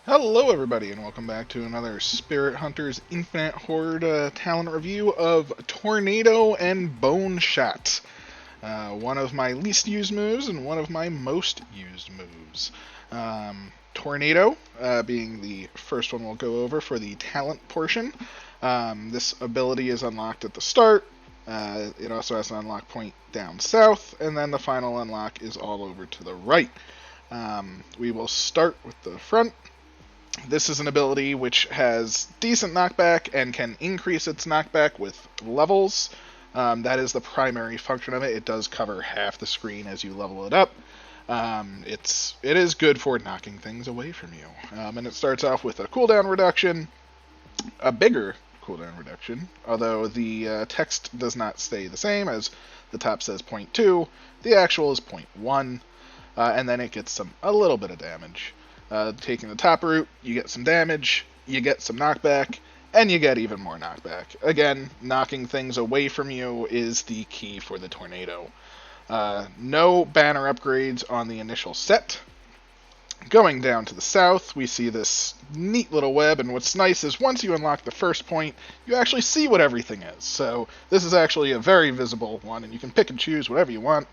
Hello, everybody, and welcome back to another Spirit Hunters Infinite Horde talent review of Tornado and Bone Shot. One of my least used moves and one of my most used moves. Tornado being the first one we'll go over for the talent portion. This ability is unlocked at the start. It also has an unlock point down south, and then the final unlock is all over to the right. We will start with the front. This is an ability which has decent knockback and can increase its knockback with levels. That is the primary function of it. It does cover half the screen as you level it up. It is good for knocking things away from you. And it starts off with a cooldown reduction, a bigger cooldown reduction, although the text does not stay the same, as the top says 0.2, the actual is 0.1, and then it gets a little bit of damage. Taking the top route, you get some damage, you get some knockback, and you get even more knockback. Again, knocking things away from you is the key for the tornado. No banner upgrades on the initial set. Going down to the south, we see this neat little web, and what's nice is once you unlock the first point, you actually see what everything is. So this is actually a very visible one, and you can pick and choose whatever you want.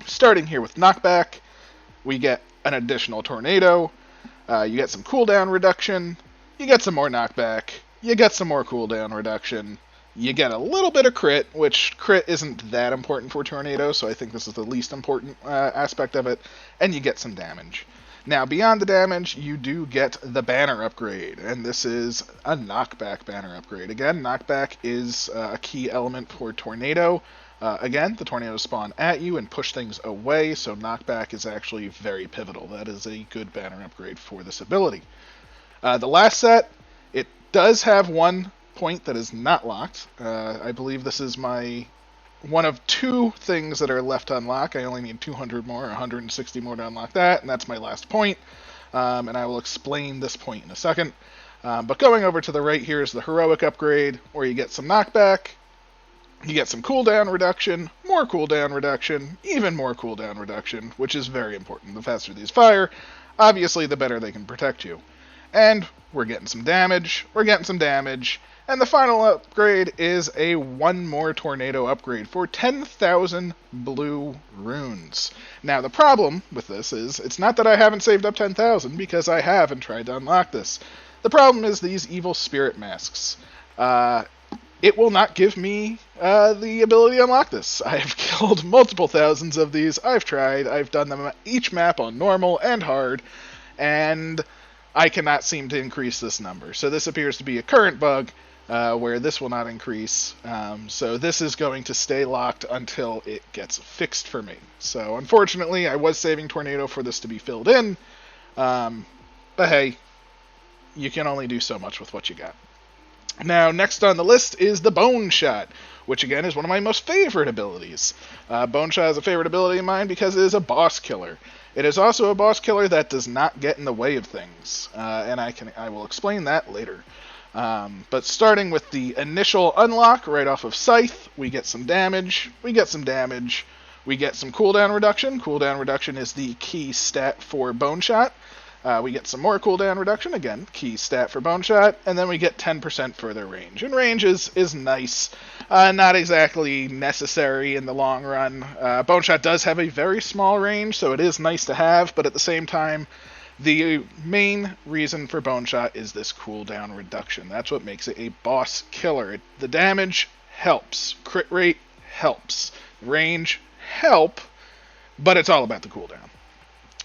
Starting here with knockback, we get an additional tornado, you get some cooldown reduction, you get some more knockback, you get some more cooldown reduction, you get a little bit of crit, which crit isn't that important for tornado, so I think this is the least important aspect of it, and you get some damage. Now, beyond the damage, you do get the banner upgrade, and this is a knockback banner upgrade. Again, knockback is a key element for tornado. Again, the tornadoes spawn at you and push things away, so knockback is actually very pivotal. That is a good banner upgrade for this ability. The last set, it does have one point that is not locked. I believe this is my one of two things that are left to unlock. I only need 200 more, 160 more to unlock that, and that's my last point. And I will explain this point in a second. But going over to the right here is the heroic upgrade, where you get some knockback, you get some cooldown reduction, more cooldown reduction, even more cooldown reduction, which is very important. The faster these fire, obviously the better they can protect you. And we're getting some damage, and the final upgrade is a one more tornado upgrade for 10,000 blue runes. Now, the problem with this is, it's not that I haven't saved up 10,000, because I have and tried to unlock this. The problem is these evil spirit masks. It will not give me the ability to unlock this. I have killed multiple thousands of these. I've tried. I've done them each map on normal and hard, and I cannot seem to increase this number. So this appears to be a current bug where this will not increase. So this is going to stay locked until it gets fixed for me. So unfortunately, I was saving Tornado for this to be filled in. But hey, you can only do so much with what you got. Now, next on the list is the Bone Shot, which again is one of my most favorite abilities. Bone Shot is a favorite ability of mine because it is a boss killer. It is also a boss killer that does not get in the way of things, and I will explain that later. But starting with the initial unlock right off of Scythe, we get some damage, we get some cooldown reduction. Cooldown reduction is the key stat for Bone Shot. We get some more cooldown reduction, again, key stat for Bone Shot, and then we get 10% further range. And range is nice, not exactly necessary in the long run. Bone Shot does have a very small range, so it is nice to have, but at the same time, the main reason for Bone Shot is this cooldown reduction. That's what makes it a boss killer. The damage helps, crit rate helps, range help, but it's all about the cooldown.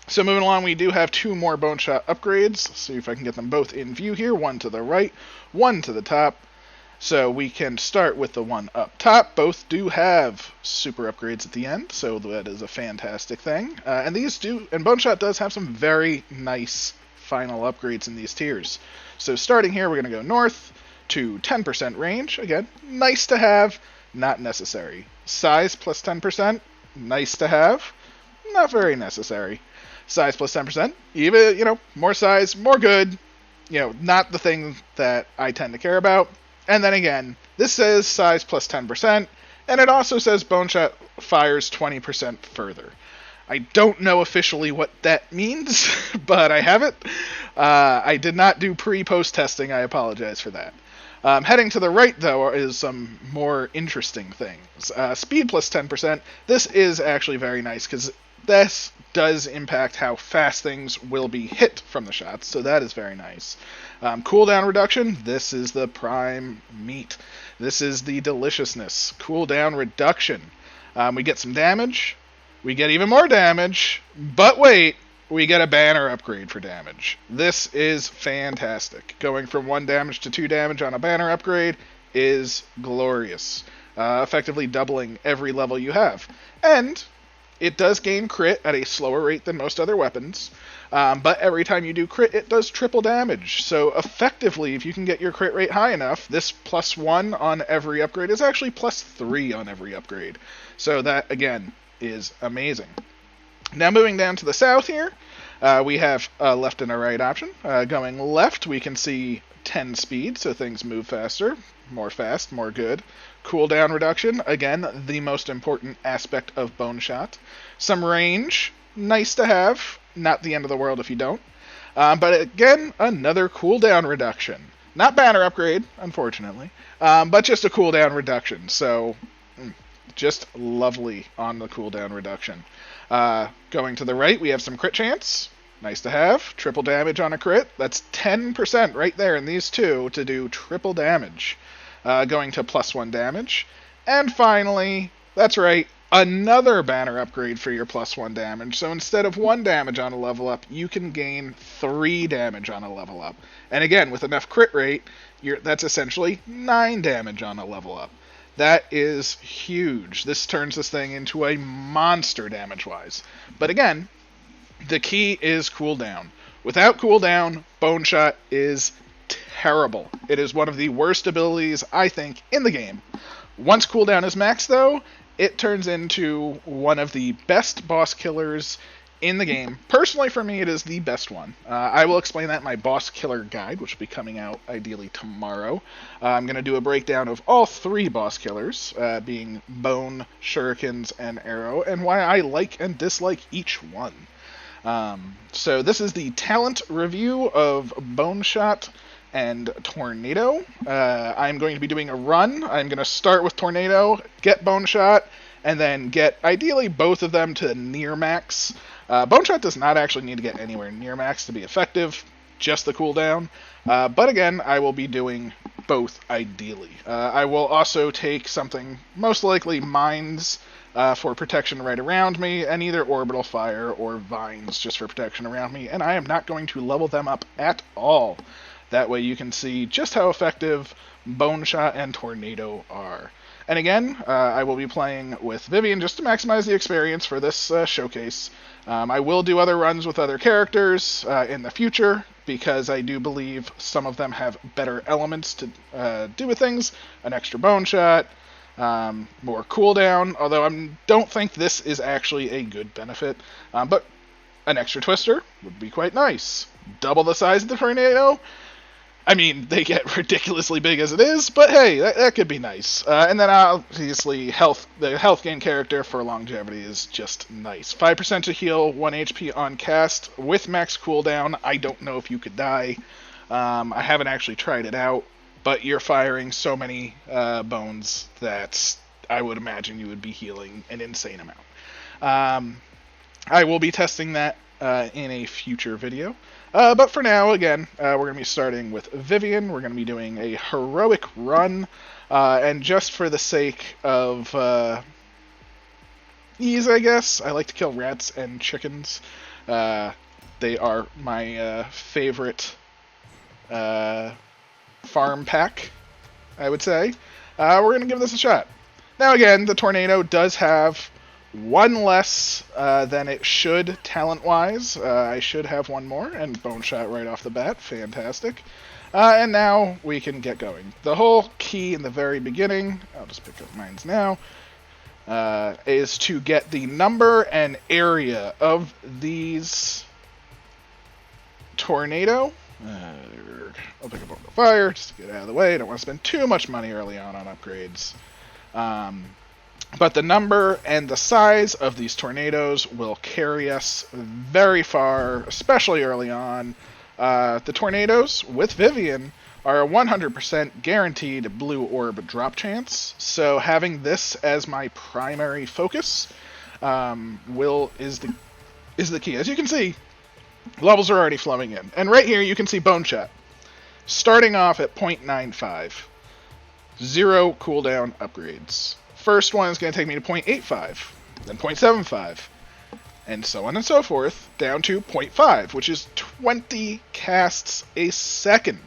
So moving along, we do have two more Bone Shot upgrades. Let's see if I can get them both in view here. One to the right, one to the top. So we can start with the one up top. Both do have super upgrades at the end, so that is a fantastic thing. And Bone Shot does have some very nice final upgrades in these tiers. So starting here, we're going to go north to 10% range. Again, nice to have, not necessary. Size plus 10%, nice to have, not very necessary. Size plus 10%, even, more size, more good, not the thing that I tend to care about. And then again, this says size plus 10%, and it also says Bone Shot fires 20% further. I don't know officially what that means, but I have it. I did not do pre-post testing. I apologize for that. Heading to the right, though, is some more interesting things. Speed plus 10%. This is actually very nice because this does impact how fast things will be hit from the shots, so that is very nice. Cooldown reduction. This is the prime meat. This is the deliciousness. Cooldown reduction. We get some damage. We get even more damage. But wait, we get a banner upgrade for damage. This is fantastic. Going from 1 damage to 2 damage on a banner upgrade is glorious. Effectively doubling every level you have. And it does gain crit at a slower rate than most other weapons. But every time you do crit, it does triple damage. So effectively, if you can get your crit rate high enough, this +1 on every upgrade is actually +3 on every upgrade. So that, again, is amazing. Now moving down to the south here, we have a left and a right option. Going left, we can see 10 speed, so things move faster. More fast, more good. Cooldown reduction, again, the most important aspect of Bone Shot. Some range, nice to have. Not the end of the world if you don't. But again, another cooldown reduction. Not banner upgrade, unfortunately, but just a cooldown reduction. So, just lovely on the cooldown reduction. Going to the right, we have some crit chance. Nice to have. Triple damage on a crit. That's 10% right there in these two to do triple damage. Going to +1 damage. And finally, that's right, another banner upgrade for your +1 damage. So instead of 1 damage on a level up, you can gain 3 damage on a level up. And again, with enough crit rate, that's essentially 9 damage on a level up. That is huge. This turns this thing into a monster damage-wise. But again, the key is cooldown. Without cooldown, Bone Shot is terrible. It is one of the worst abilities, I think, in the game. Once cooldown is maxed, though, it turns into one of the best boss killers in the game. Personally, for me, it is the best one. I will explain that in my boss killer guide, which will be coming out ideally tomorrow. I'm going to do a breakdown of all 3 boss killers, being Bone, Shurikens, and Arrow, and why I like and dislike each one. So this is the talent review of Bone Shot and Tornado. I'm going to be doing a run. I'm going to start with Tornado, get Bone Shot, and then get ideally both of them to near max. Bone Shot does not actually need to get anywhere near max to be effective, just the cooldown. But again, I will be doing both ideally. I will also take something, most likely Mines, for protection right around me, and either Orbital Fire or Vines just for protection around me, and I am not going to level them up at all. That way you can see just how effective Bone Shot and Tornado are. And again, I will be playing with Vivian just to maximize the experience for this showcase. I will do other runs with other characters in the future, because I do believe some of them have better elements to do with things. An extra Bone Shot, more cooldown, although I don't think this is actually a good benefit. But an extra Twister would be quite nice. Double the size of the Tornado. I mean, they get ridiculously big as it is, but hey, that could be nice. And then obviously, the health gain character for longevity is just nice. 5% to heal 1 HP on cast with max cooldown. I don't know if you could die. I haven't actually tried it out, but you're firing so many bones that I would imagine you would be healing an insane amount. I will be testing that in a future video. But for now, again, we're going to be starting with Vivian. We're going to be doing a heroic run. And just for the sake of ease, I guess, I like to kill rats and chickens. They are my favorite farm pack, I would say. We're going to give this a shot. Now, again, the Tornado does have 1 less than it should talent-wise. I should have 1 more, and Bone Shot right off the bat. Fantastic. And now we can get going. The whole key in the very beginning, I'll just pick up mines now, is to get the number and area of these Tornado. I'll pick up Orbital Fire just to get out of the way. I don't want to spend too much money early on upgrades. But the number and the size of these tornadoes will carry us very far, especially early on. The tornadoes with Vivian are a 100% guaranteed blue orb drop chance, so having this as my primary focus is the key. As you can see, levels are already flowing in. And right here you can see Bone Shot. Starting off at 0.95. 0 cooldown upgrades. First one is going to take me to 0.85, then 0.75, and so on and so forth, down to 0.5, which is 20 casts a second.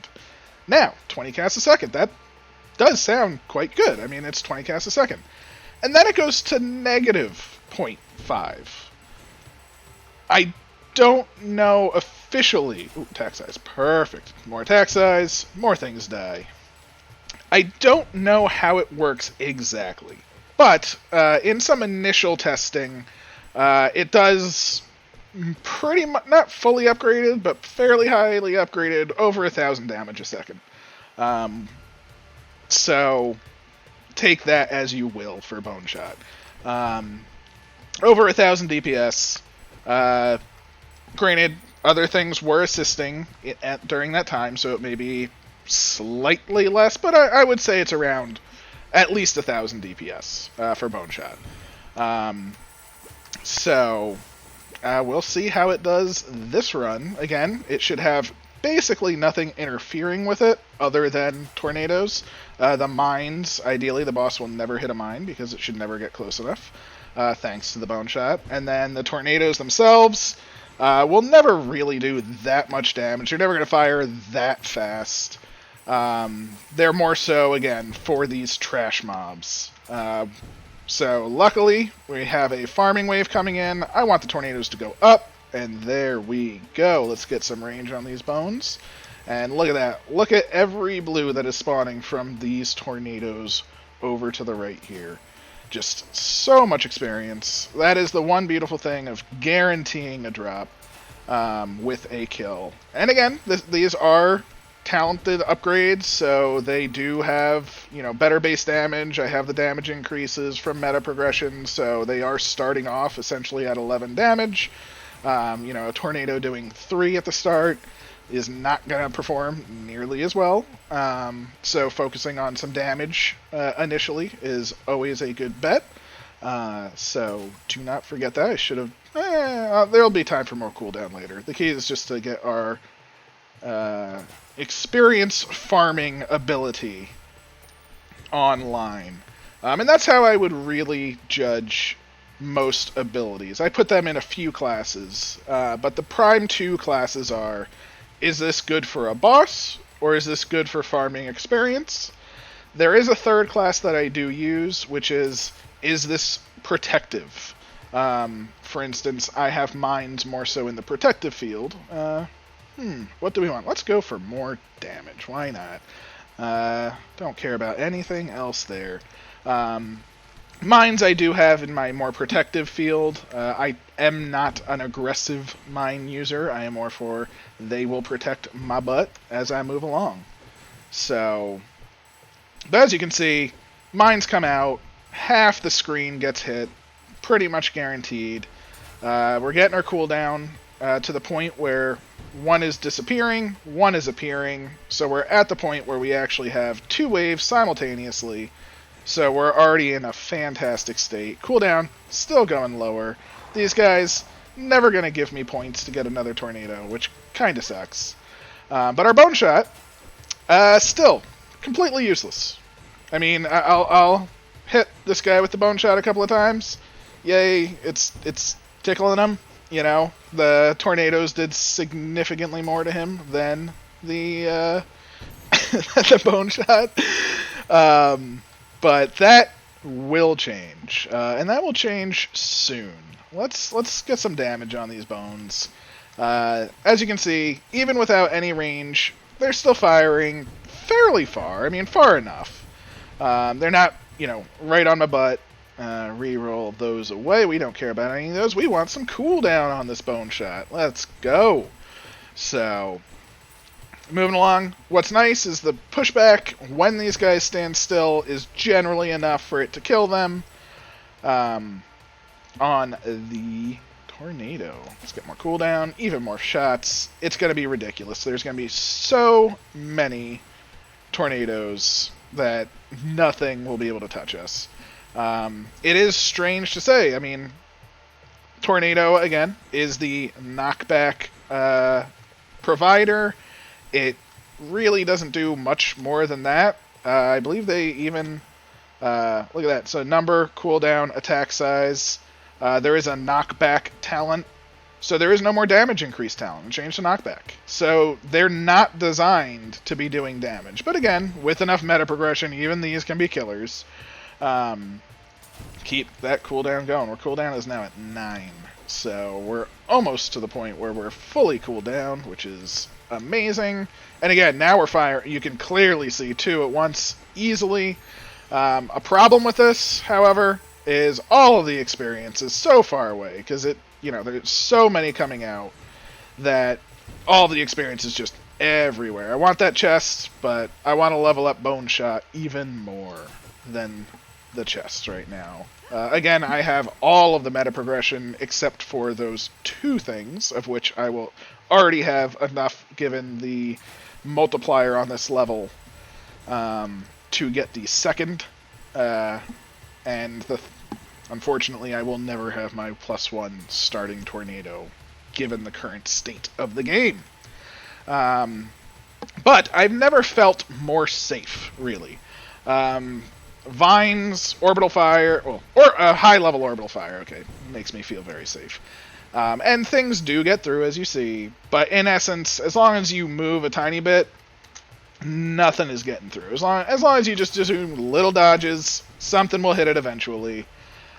Now, 20 casts a second, that does sound quite good. I mean, it's 20 casts a second. And then it goes to negative 0.5. I don't know officially... Ooh, attack size. Perfect. More attack size, more things die. I don't know how it works exactly. But in some initial testing, it does pretty much, not fully upgraded, but fairly highly upgraded, over 1,000 damage a second. So take that as you will for Bone Shot. Over 1,000 DPS. Granted, other things were assisting during that time, so it may be slightly less, but I would say it's around at least 1,000 DPS for Bone Shot. So we'll see how it does this run. Again, it should have basically nothing interfering with it other than tornadoes. The mines, ideally, the boss will never hit a mine because it should never get close enough, thanks to the Bone Shot. And then the tornadoes themselves will never really do that much damage. You're never going to fire that fast. They're more so, again, for these trash mobs. So luckily, we have a farming wave coming in. I want the tornadoes to go up, and there we go. Let's get some range on these bones. And look at that. Look at every blue that is spawning from these tornadoes over to the right here. Just so much experience. That is the one beautiful thing of guaranteeing a drop with a kill. And again, these are talented upgrades, so they do have, better base damage. I have the damage increases from meta progression, so they are starting off essentially at 11 damage. A tornado doing 3 at the start is not going to perform nearly as well. So focusing on some damage initially is always a good bet. So do not forget that. I should have... there'll be time for more cooldown later. The key is just to get our experience farming ability online. And that's how I would really judge most abilities. I put them in a few classes, but the prime 2 classes are: is this good for a boss, or is this good for farming experience? There is a third class that I do use, which is this protective? For instance, I have mines more so in the protective field. What do we want? Let's go for more damage. Why not? Don't care about anything else there. Mines I do have in my more protective field. I am not an aggressive mine user. I am more for they will protect my butt as I move along. So, but as you can see, mines come out, half the screen gets hit, pretty much guaranteed. We're getting our cooldown to the point where one is disappearing, one is appearing, so we're at the point where we actually have 2 waves simultaneously. So we're already in a fantastic state. Cooldown, still going lower. These guys, never going to give me points to get another tornado, which kind of sucks. But our Bone Shot, still, completely useless. I mean, I'll hit this guy with the Bone Shot a couple of times. Yay, it's tickling him. The tornadoes did significantly more to him than the the Bone Shot. But that will change, and that will change soon. Let's get some damage on these bones. As you can see, even without any range, they're still firing fairly far. I mean, far enough. They're not, right on my butt. Reroll those away. We don't care about any of those. We want some cooldown on this Bone Shot. Let's go. So, moving along. What's nice is the pushback when these guys stand still is generally enough for it to kill them. On the Tornado. Let's get more cooldown, even more shots. It's going to be ridiculous. There's going to be so many tornadoes that nothing will be able to touch us. It is strange to say. I mean, Tornado, again, is the knockback provider. It really doesn't do much more than that. I believe they even... look at that. So number, cooldown, attack size. There is a knockback talent. So there is no more damage increase talent. Change to knockback. So they're not designed to be doing damage. But again, with enough meta progression, even these can be killers. Keep that cooldown going. Our cooldown is now at 9. So we're almost to the point where we're fully cooled down, which is amazing. And again, now we're firing. You can clearly see 2 at once easily. A problem with this, however, is all of the experience is so far away, because there's so many coming out that all of the experience is just everywhere. I want that chest, but I want to level up Bone Shot even more than the chest right now. Again, I have all of the meta progression except for those 2 things, of which I will already have enough given the multiplier on this level to get the second, and unfortunately I will never have my +1 starting Tornado given the current state of the game. But I've never felt more safe, really. Vines, Orbital Fire, or a high-level Orbital Fire, okay, makes me feel very safe. And things do get through, as you see, but in essence, as long as you move a tiny bit, nothing is getting through. As long as you just do little dodges, something will hit it eventually.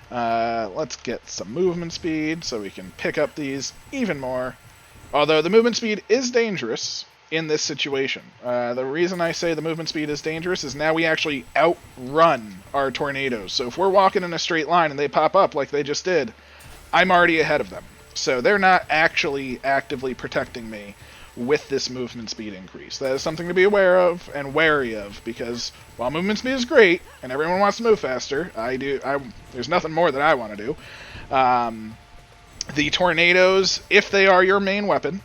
Let's get some movement speed so we can pick up these even more. Although the movement speed is dangerous in this situation. The reason I say the movement speed is dangerous is now we actually outrun our tornadoes. So if we're walking in a straight line and they pop up like they just did, I'm already ahead of them. So they're not actually actively protecting me with this movement speed increase. That is something to be aware of and wary of, because while movement speed is great and everyone wants to move faster, there's nothing more that I want to do. The tornadoes, if they are your main weapon,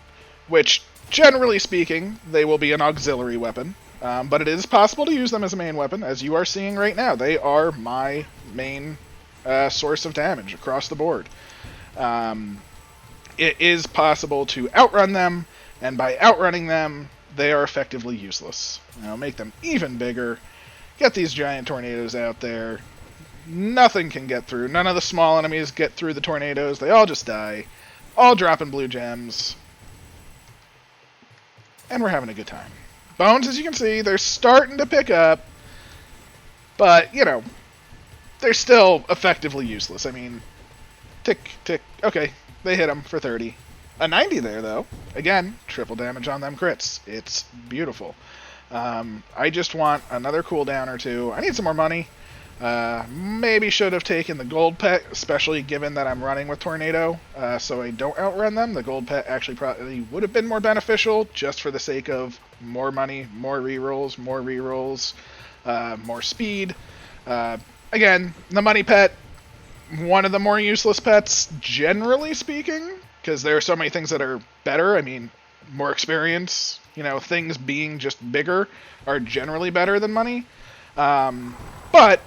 which generally speaking they will be an auxiliary weapon, but it is possible to use them as a main weapon, as you are seeing right now. They are my main source of damage across the board. It is possible to outrun them, and by outrunning them, they are effectively useless. Make them even bigger. Get these giant tornadoes out there. Nothing can get through. None of the small enemies get through the tornadoes. They all just die. All dropping blue gems. And we're having a good time. Bones, as you can see, they're starting to pick up. But, they're still effectively useless. I mean, tick, tick. Okay, they hit them for 30. A 90 there, though. Again, triple damage on them crits. It's beautiful. I just want another cooldown or 2. I need some more money. Maybe should have taken the gold pet, especially given that I'm running with Tornado, so I don't outrun them. The gold pet actually probably would have been more beneficial, just for the sake of more money, more rerolls, more speed. Again, the money pet, one of the more useless pets, generally speaking, because there are so many things that are better. I mean, more experience, things being just bigger are generally better than money. But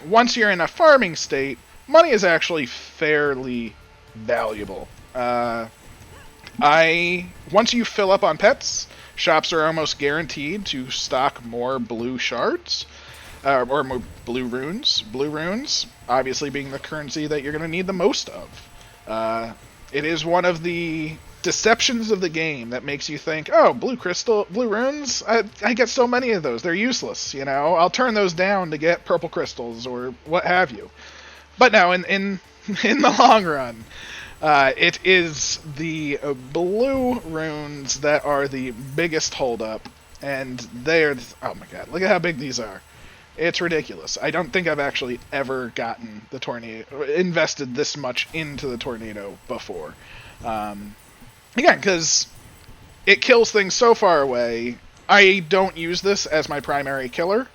once you're in a farming state, money is actually fairly valuable. Once you fill up on pets, shops are almost guaranteed to stock more blue shards, or more blue runes. Blue runes, obviously being the currency that you're going to need the most of. It is one of the deceptions of the game that makes you think, oh, blue runes, I get so many of those, they're useless, I'll turn those down to get purple crystals or what have you. But no, in the long run, it is the blue runes that are the biggest holdup, and they're, oh my god, look at how big these are. It's ridiculous. I don't think I've actually ever gotten the tornado, invested this much into the tornado before. Again, because it kills things so far away. I don't use this as my primary killer,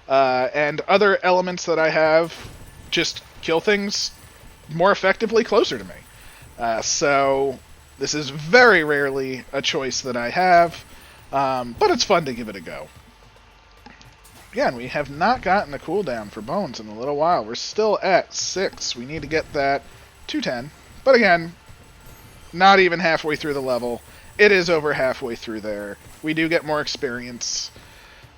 and other elements that I have just kill things more effectively closer to me. So this is very rarely a choice that I have, but it's fun to give it a go. Again, we have not gotten a cooldown for bones in a little while. We're still at 6. We need to get that to 10. But again, not even halfway through the level. It is over halfway through there. We do get more experience,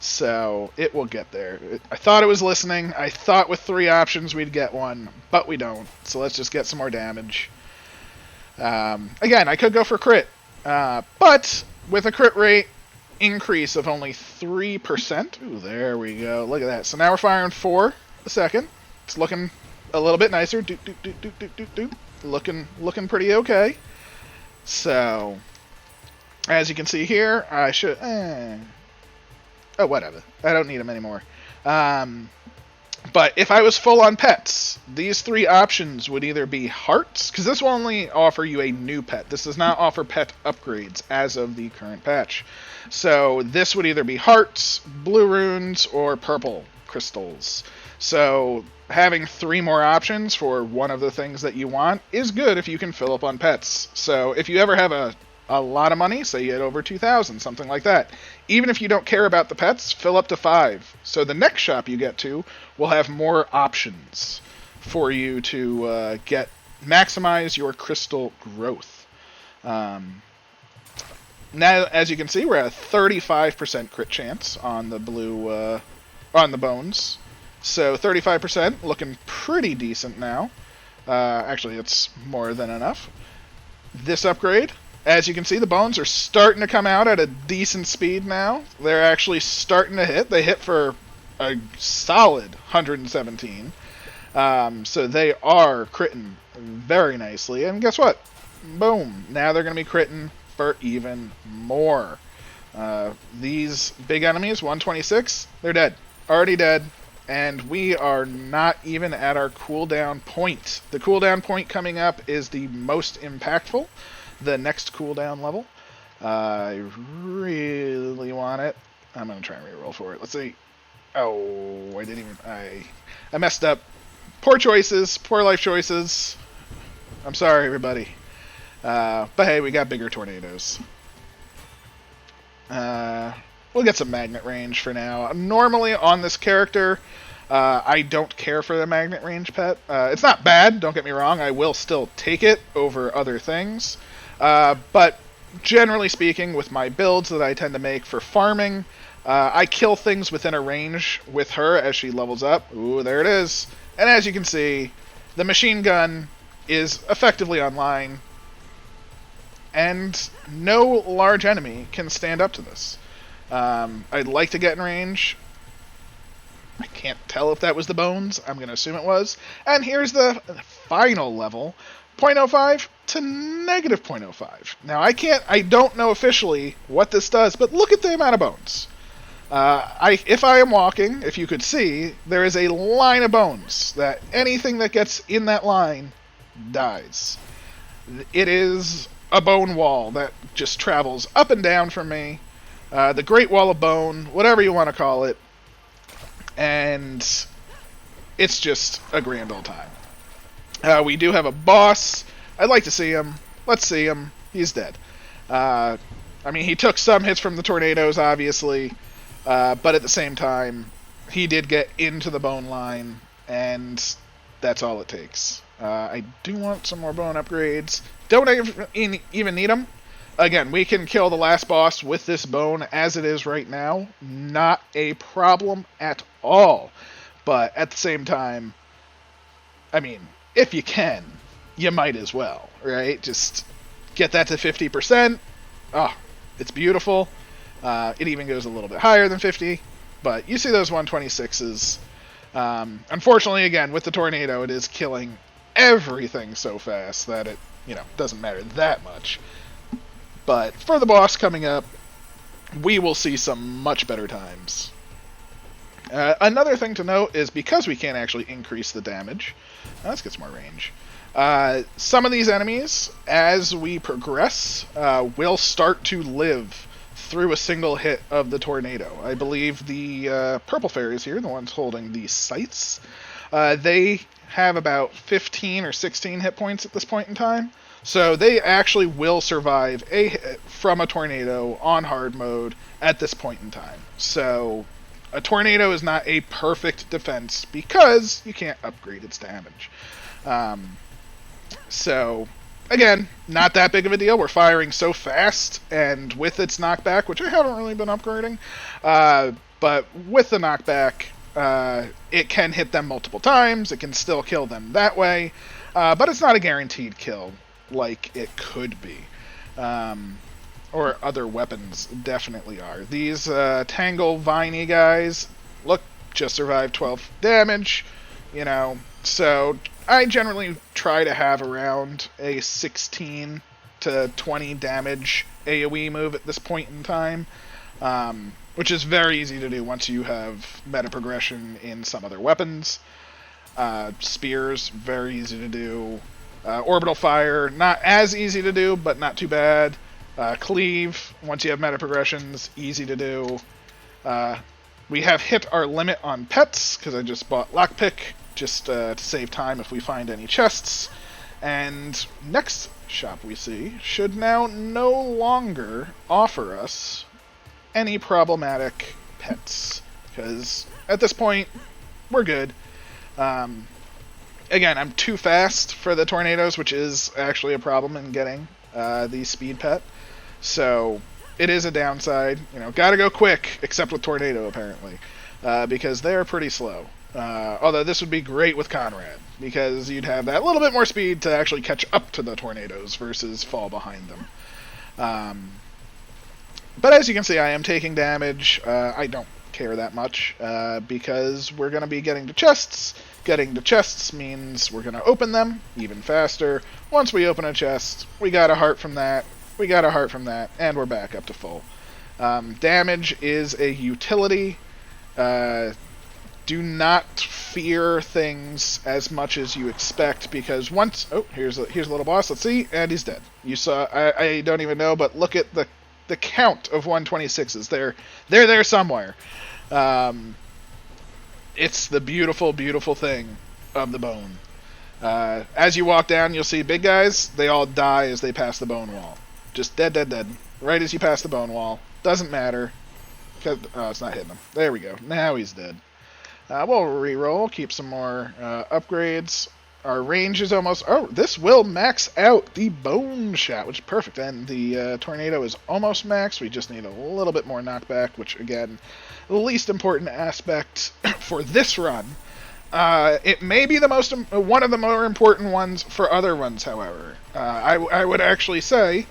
so it will get there. I thought it was listening. I thought with 3 options we'd get one, but we don't. So let's just get some more damage. Again, I could go for crit, but with a crit rate increase of only 3%. Ooh, there we go. Look at that. So now we're firing 4 a second. It's looking a little bit nicer. Looking pretty okay. So, as you can see here, I should... oh, whatever. I don't need them anymore. But if I was full on pets, these 3 options would either be hearts, because this will only offer you a new pet. This does not offer pet upgrades as of the current patch. So this would either be hearts, blue runes, or purple crystals. So having 3 more options for one of the things that you want is good if you can fill up on pets. So if you ever have a lot of money, say you had over 2,000, something like that, even if you don't care about the pets, fill up to 5. So the next shop you get to will have more options for you to maximize your crystal growth. Now, as you can see, we're at a 35% crit chance on the blue, on the bones. So 35%, looking pretty decent now. Actually, it's more than enough. This upgrade, as you can see, the bones are starting to come out at a decent speed now. They're actually starting to hit. They hit for a solid 117. So they are critting very nicely. And guess what? Boom. Now they're going to be critting for even more. These big enemies, 126, they're dead. Already dead. And we are not even at our cooldown point. The cooldown point coming up is the most impactful. The next cooldown level. I really want it. I'm going to try and reroll for it. Let's see. Oh, I didn't even... I messed up. Poor choices. Poor life choices. I'm sorry, everybody. But hey, we got bigger tornadoes. We'll get some magnet range for now. Normally on this character, I don't care for the magnet range pet. It's not bad, don't get me wrong. I will still take it over other things. But generally speaking, with my builds that I tend to make for farming, I kill things within a range with her as she levels up. Ooh, there it is. And as you can see, the machine gun is effectively online, and no large enemy can stand up to this. I'd like to get in range. I can't tell if that was the bones. I'm going to assume it was. And here's the final level, 0.05 to negative 0.05. Now, I don't know officially what this does, but look at the amount of bones. If I am walking, if you could see, there is a line of bones that anything that gets in that line dies. It is a bone wall that just travels up and down from me. The Great Wall of Bone, whatever you want to call it. And it's just a grand old time. We do have a boss. I'd like to see him. Let's see him. He's dead. I mean, he took some hits from the tornadoes, obviously. But at the same time, he did get into the bone line, and that's all it takes. I do want some more bone upgrades. Don't even need them. Again, we can kill the last boss with this bone as it is right now. Not a problem at all. But at the same time, I mean, if you can, you might as well, right? Just get that to 50%. Oh, it's beautiful. It even goes a little bit higher than 50. But you see those 126s. Unfortunately, again, with the tornado, it is killing everything so fast that it, doesn't matter that much. But for the boss coming up, we will see some much better times. Another thing to note is because we can't actually increase the damage, let's get some more range. Some of these enemies, as we progress, will start to live through a single hit of the tornado. I believe the purple fairies here, the ones holding the scythes, They have about 15 or 16 hit points at this point in time. So they actually will survive a hit from a tornado on hard mode at this point in time. So a tornado is not a perfect defense because you can't upgrade its damage. So again, not that big of a deal. We're firing so fast, and with its knockback, which I haven't really been upgrading, but with the knockback, it can hit them multiple times. It can still kill them that way, but it's not a guaranteed kill like it could be. Or other weapons definitely are. These Tangle Viney guys, look, just survived 12 damage, you know, so I generally try to have around a 16 to 20 damage AoE move at this point in time, which is very easy to do once you have meta progression in some other weapons. Spears, very easy to do. Orbital Fire, not as easy to do, but not too bad. Cleave, once you have meta progressions, easy to do. We have hit our limit on pets, because I just bought Lockpick, just to save time if we find any chests. And next shop we see should now no longer offer us any problematic pets, because at this point, we're good. Again, I'm too fast for the tornadoes, which is actually a problem in getting the speed pet. So it is a downside. You know, gotta go quick, except with tornado apparently, because they're pretty slow. Although this would be great with Conrad, because you'd have that little bit more speed to actually catch up to the tornadoes versus fall behind them. But as you can see, I am taking damage. I don't care that much, because we're going to be getting to chests. Getting to chests means we're going to open them even faster. Once we open a chest, we got a heart from that, we got a heart from that, and we're back up to full. Damage is a utility. Do not fear things as much as you expect, because once... Oh, here's a little boss. Let's see. And he's dead. You saw... I don't even know, but look at the count of 126s. They're there somewhere. It's the beautiful, beautiful thing of the bone. As you walk down, you'll see big guys. They all die as they pass the bone wall. Just dead, dead, dead. Right as you pass the bone wall. Doesn't matter. Oh, it's not hitting him. There we go. Now he's dead. We'll reroll, keep some more upgrades. Our range is almost... Oh, this will max out the bone shot, which is perfect. And the tornado is almost max. We just need a little bit more knockback, which, again, the least important aspect for this run. It may be one of the more important ones for other runs, however. I would actually say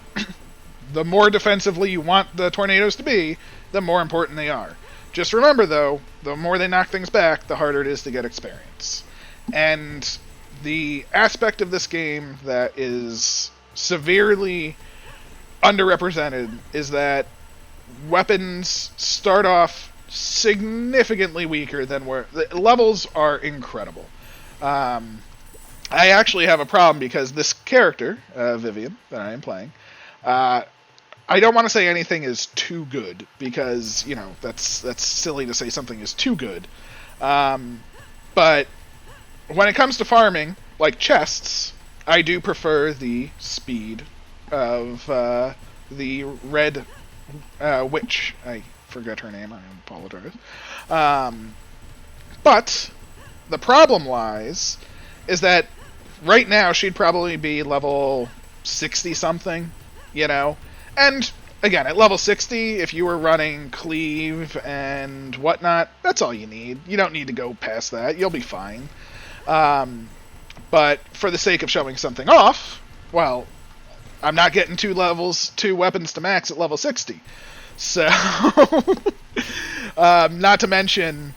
the more defensively you want the tornadoes to be, the more important they are. Just remember, though, the more they knock things back, the harder it is to get experience. And the aspect of this game that is severely underrepresented is that weapons start off significantly weaker than where... The levels are incredible. I actually have a problem because this character, Vivian, that I am playing, I don't want to say anything is too good, because, you know, that's silly to say something is too good. But when it comes to farming, like chests, I do prefer the speed of the red witch. I forget her name, I apologize. But the problem lies is that right now she'd probably be level 60-something, you know? And, again, at level 60, if you were running cleave and whatnot, that's all you need. You don't need to go past that. You'll be fine. But for the sake of showing something off, well, I'm not getting two weapons to max at level 60. So, not to mention,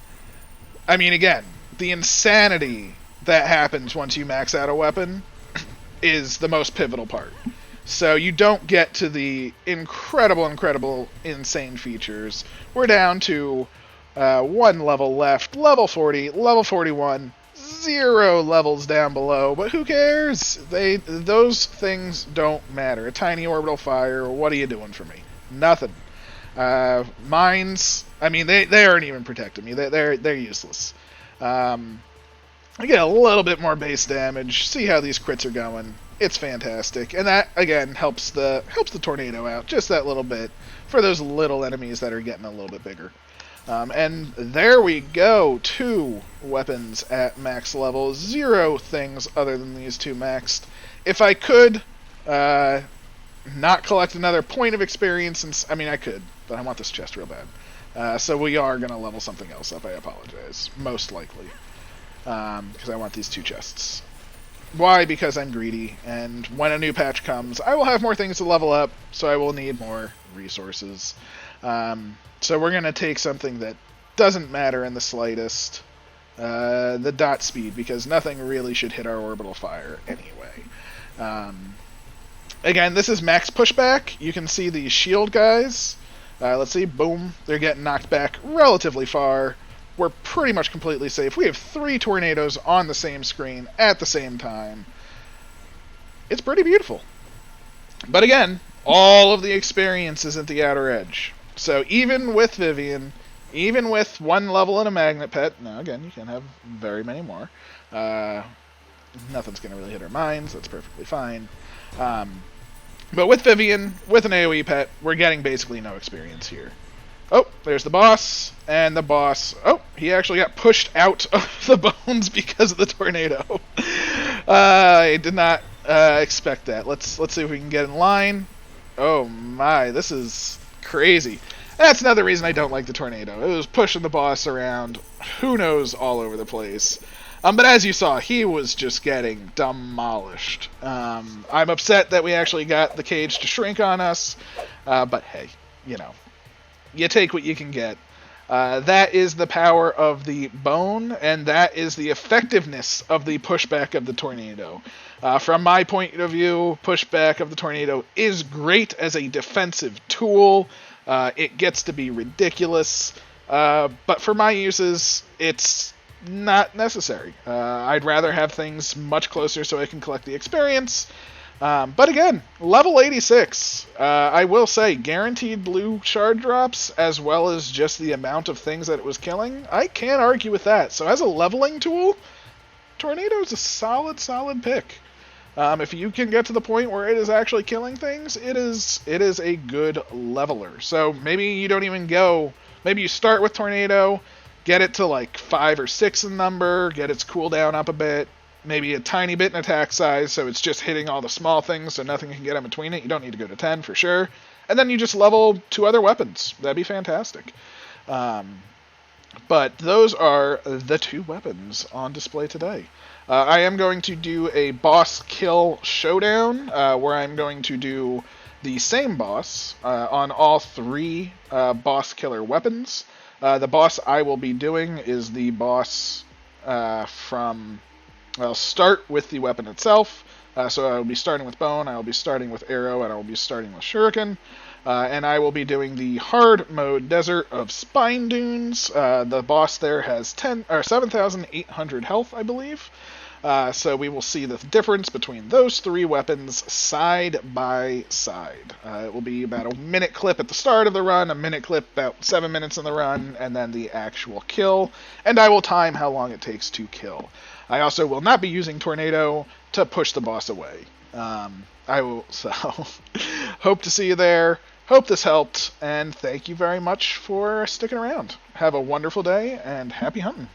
I mean, again, the insanity that happens once you max out a weapon is the most pivotal part. So you don't get to the incredible, insane features. We're down to one level left, level 40, level 41, 0 levels down below, but who cares? Those things don't matter. A tiny orbital fire, what are you doing for me? Nothing. Mines, I mean, they aren't even protecting me. They're useless. I get a little bit more base damage. See how these crits are going. It's fantastic, and that again helps the tornado out just that little bit for those little enemies that are getting a little bit bigger. And there we go. 2 weapons at max level. 0 things other than these 2 maxed. If I could not collect another point of experience, and I mean I could, but I want this chest real bad. So we are going to level something else up. I apologize. Most likely. Because I want these 2 chests. Why? Because I'm greedy, and when a new patch comes, I will have more things to level up, so I will need more resources. So we're going to take something that doesn't matter in the slightest, the dot speed, because nothing really should hit our orbital fire anyway. Again, this is max pushback. You can see the shield guys. Let's see, boom, they're getting knocked back relatively far. We're pretty much completely safe. We have 3 tornadoes on the same screen at the same time. It's pretty beautiful. But again, all of the experience is at the outer edge. So even with Vivian, even with 1 level and a magnet pet, now again, you can have very many more. Nothing's going to really hit our mines. That's perfectly fine. But with Vivian, with an AoE pet, we're getting basically no experience here. Oh, there's the boss, and the boss... Oh, he actually got pushed out of the bones because of the tornado. I did not expect that. Let's see if we can get in line. Oh my, this is crazy. That's another reason I don't like the tornado. It was pushing the boss around, who knows, all over the place. But as you saw, he was just getting demolished. I'm upset that we actually got the cage to shrink on us, but hey, you know. You take what you can get. That is the power of the bone, and that is the effectiveness of the pushback of the tornado. From my point of view, pushback of the tornado is great as a defensive tool. It gets to be ridiculous, but for my uses, it's not necessary. I'd rather have things much closer so I can collect the experience. But again, level 86. I will say, guaranteed blue shard drops, as well as just the amount of things that it was killing, I can't argue with that. So as a leveling tool, Tornado is a solid pick. If you can get to the point where it is actually killing things, it is a good leveler. So maybe you don't even go... Maybe you start with Tornado, get it to like 5 or 6 in number, get its cooldown up a bit, maybe a tiny bit in attack size, so it's just hitting all the small things, so nothing can get in between it. You don't need to go to 10 for sure. And then you just level 2 other weapons. That'd be fantastic. But those are the 2 weapons on display today. I am going to do a boss kill showdown, where I'm going to do the same boss on all 3 boss killer weapons. The boss I will be doing is the boss from... I'll start with the weapon itself. So I will be starting with bone, I will be starting with arrow, and I will be starting with shuriken. And I will be doing the hard mode Desert of Spine Dunes. The boss there has 7,800 health, I believe. So we will see the difference between those 3 weapons side by side. It will be about a minute clip at the start of the run, a minute clip about 7 minutes in the run, and then the actual kill. And I will time how long it takes to kill. I also will not be using Tornado to push the boss away. So hope to see you there. Hope this helped, and thank you very much for sticking around. Have a wonderful day, and happy hunting.